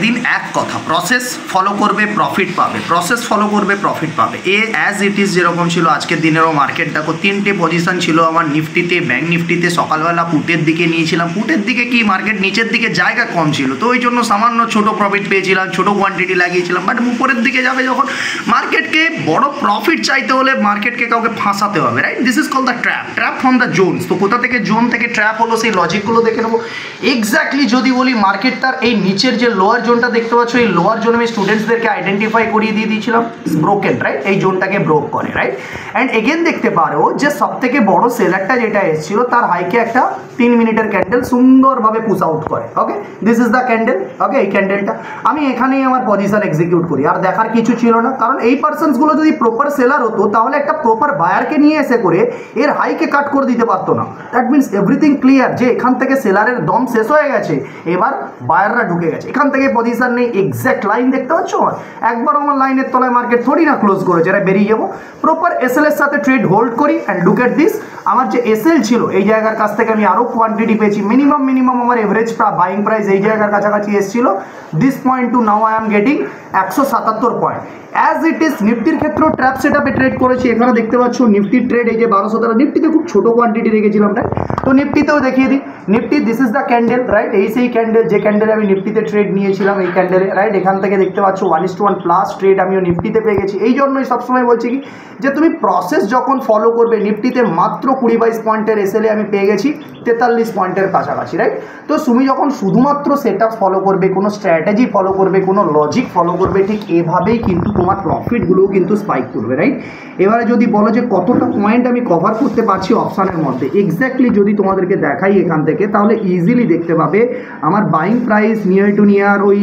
দিন এক কথা, প্রসেস ফলো করবে প্রফিট পাবে, প্রসেস ফলো করবে প্রফিট পাবে। অ্যাজ ইট ইজ যেরকম ছিল আজকের দিনেরও মার্কেট দেখো, 3টে পজিশন ছিল আমার নিফটিতে, ব্যাঙ্ক নিফটিতে। সকালবেলা পুটের দিকে নিয়েছিলাম, পুটের দিকে কি মার্কেট নিচের দিকে জায়গা কম ছিল, তো ওই জন্য সামান্য ছোট প্রফিট পেয়েছিলাম, ছোট কোয়ান্টিটি লাগিয়েছিলাম। বাট উপরের দিকে যাবে যখন, মার্কেটকে বড় প্রফিট চাইতে হলে মার্কেটকে কাউকে ফাঁসাতে হবে, right? This is call the trap, trap from the Jones. তো কোথা থেকে জোন থেকে ট্র্যাপ হলো সেই লজিকগুলো দেখে নেবো। এক্স্যাক্টলি যদি বলি, মার্কেট তার এই নিচের যে লোয়ার জোনটা দেখতে পাচ্ছ, এই লোয়ার জোন আমি স্টুডেন্টসদেরকে আইডেন্টিফাই করিয়ে দিয়ে দিয়েছিলাম, ব্রোকেন, রাইট? এই জোনটাকে ব্রোক করে, রাইট? অ্যান্ড এগেন দেখতে পারো যে সব থেকে বড় সেলারটা যেটা এসেছিল তার হাইকে একটা 3 মিনিটের ক্যান্ডেল সুন্দরভাবে পুশ আউট করে। ওকে, দিস ইজ দ্য ক্যান্ডেল। ওকে, এই ক্যান্ডেলটা আমি এখানেই আমার পজিশন এক্সিকিউট করি, আর দেখার কিছু ছিল না, কারণ এই পার্সনসগুলো যদি প্রপার সেলার হতো তাহলে একটা প্রপার বায়ারকে নিয়ে এসে করে এর হাইকে কাট করে দিতে পারতো না। দ্যাট মিনস এভরিথিং ক্লিয়ার, যে এখান থেকে সেলারের দম শেষ হয়ে গেছে, এবার বায়াররা ঢুকে গেছে। এখান থেকে পজিশন নেই, এক্স্যাক্ট লাইন দেখতে পাচ্ছ, একবার আমার লাইনের তলায় মার্কেট থোড়ি না ক্লোজ করেছে, এটা বেরিয়ে যাবো। প্রপার এসএল এর সাথে ট্রেড হোল্ড করি, অ্যান্ড লুক এট দিস, আমার যে এসএল ছিল এই জায়গার কাছ থেকে আমি আরও কোয়ান্টিটি পেয়েছি। মিনিমাম আমার এভারেজ বাইং প্রাইস এই জায়গার কাছাকাছি এসেছিল। This point to now I am getting 177 point. As it is নিফটির ক্ষেত্রেও ট্র্যাপ সেট আপে ট্রেড করেছি। এখানে দেখতে পাচ্ছ নিফটির ট্রেড এই যে 1200 নিফটিতে খুব ছোট কোয়ান্টিটি রেখেছিলাম, রাইট? তো নিফটিতেও দেখিয়ে দিই, Nifty this is the candle, right? এই সেই ক্যান্ডেল যে ক্যান্ডেলে আমি নিফটিতে ট্রেড নিয়েছিলাম, এই ক্যান্ডেলে, রাইট? এখান থেকে দেখতে পাচ্ছ 1:1 প্লাস ট্রেড আমিও নিফটিতে পেয়ে গেছি। এই জন্যই সবসময় বলছি কি, যে তুমি প্রসেস যখন ফলো করবে, নিফটিতে মাত্র 20-22 পয়েন্টের এসএলে আমি পেয়ে গেছি 43 পয়েন্টের কাছাকাছি, রাইট? তো তুমি যখন শুধুমাত্র সেট আপ ফলো করবে, কোনো স্ট্র্যাটেজি ফলো করবে, কোনো লজিক ফলো করবে, ঠিক এভাবেই কিন্তু তোমার প্রফিটগুলোও কিন্তু স্পাইক করবে, রাইট? এবারে যদি বলো যে কতটা পয়েন্ট আমি কভার করতে পারছি অপশানের মধ্যে, এক্স্যাক্টলি যদি তোমাদেরকে দেখাই এখান থেকে, তাহলে ইজিলি দেখতে পাবে আমার buying price near to near ওই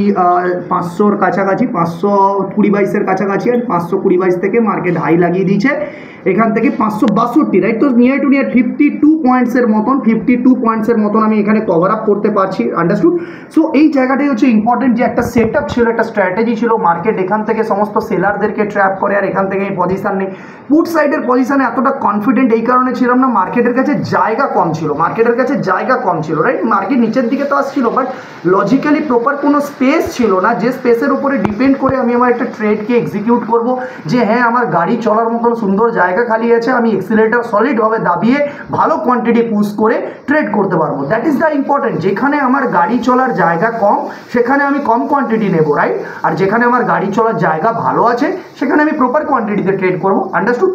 500-র কাছাকাছি, 520-22-এর কাছাকাছি, আর 520-22 থেকে মার্কেট হাই লাগিয়ে দিয়েছে এখান থেকে 562, রাইট? তো নিয়ার টু নিয়ার 52 পয়েন্টসের মতন আমি এখানে কভার আপ করতে পারছি, আন্ডারস্টুড? সো এই জায়গাটাই হচ্ছে ইম্পর্টেন্ট, যে একটা সেট আপ ছিল, একটা স্ট্র্যাটেজি ছিল। মার্কেট এখান থেকে সমস্ত সেলারদেরকে ট্র্যাপ করে, আর এখান থেকে এই পজিশন নেই। পুট সাইডের পজিশনে এতটা কনফিডেন্ট এই কারণে ছিলাম না, মার্কেটের কাছে জায়গা কম ছিল, রাইট? মার্কেট নিচের দিকে তো আসছিল, বাট লজিক্যালি প্রপার কোনো স্পেস ছিল না, যে স্পেসের উপরে ডিপেন্ড করে আমি আমার একটা ট্রেডকে এক্সিকিউট করব, যে হ্যাঁ আমার গাড়ি চলার মতন সুন্দর জায়গা খালি আছে, আমি এক্সিলারেটর সলিডভাবে দাবিয়ে ভালো কোয়ান্টিটি পুশ করে ট্রেড করতে পারবো। That is the important. যেখানে আমার গাড়ি চলার জায়গা কম, সেখানে আমি কম কোয়ান্টিটি নেবো, রাইট? আর যেখানে আমার গাড়ি চলার জায়গা ভালো আছে, সেখানে আমি প্রপার কোয়ান্টিটিতে ট্রেড করবো, understood?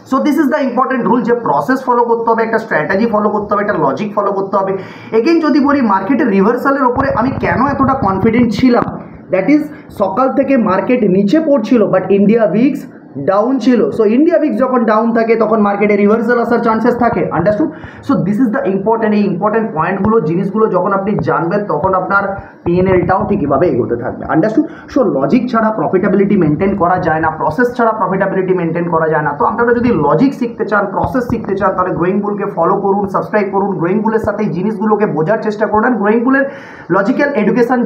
So this is the important rule, যে প্রসেস ফলো করতে হবে, একটা স্ট্র্যাটেজি ফলো করতে হবে, একটা লজিক ফলো করতে হবে। এগেইন যদি বলি মার্কেটের রিভার্সালের ওপরে আমি কেন এতটা কনফিডেন্ট ছিলাম, দ্যাট ইজ সকাল থেকে মার্কেট নিচে পড়ছিল, বাট ইন্ডিয়া উইক্স ডাউন ছিল। সো ইন্ডিয়া উইক্স যখন ডাউন থাকে তখন মার্কেটে রিভার্সাল আসার চান্সেস থাকে, understood? So this is the important. এই ইম্পর্টেন্ট পয়েন্টগুলো, জিনিসগুলো যখন আপনি জানবেন, তখন আপনার পিএনএলটাও ঠিক এভাবে এগোতে থাকবে, আন্ডারস্টুড? সো লজিক ছাড়া প্রফিটেবিলিটি মেনটেন করা যায় না, প্রসেস ছাড়া প্রফিটেবিলিটি মেনটেন করা যায় না। তো আপনারা যদি লজিক শিখতে চান, প্রসেস শিখতে চান, তাহলে গ্রোয়িং বুলকে ফলো করুন, সাবস্ক্রাইব করুন, গ্রোয়িং বুলের সাথে এই জিনিসগুলোকে বোঝার চেষ্টা করুন। গ্রোয়িং বুলের লজিক্যাল এডুকেশন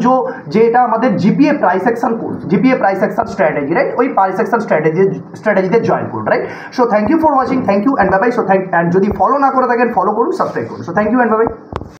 যেটা আমাদের GPA price action course, GPA price action strategy, right? ওই প্রাইস অ্যাকশন স্ট্র্যাটেজিতে জয়েন করুন, right? So thank you for watching, thank you and bye bye. So and যদি ফলো না করে থাকেন, ফলো করুন, সাবস্ক্রাইব করুন। So thank you and bye by.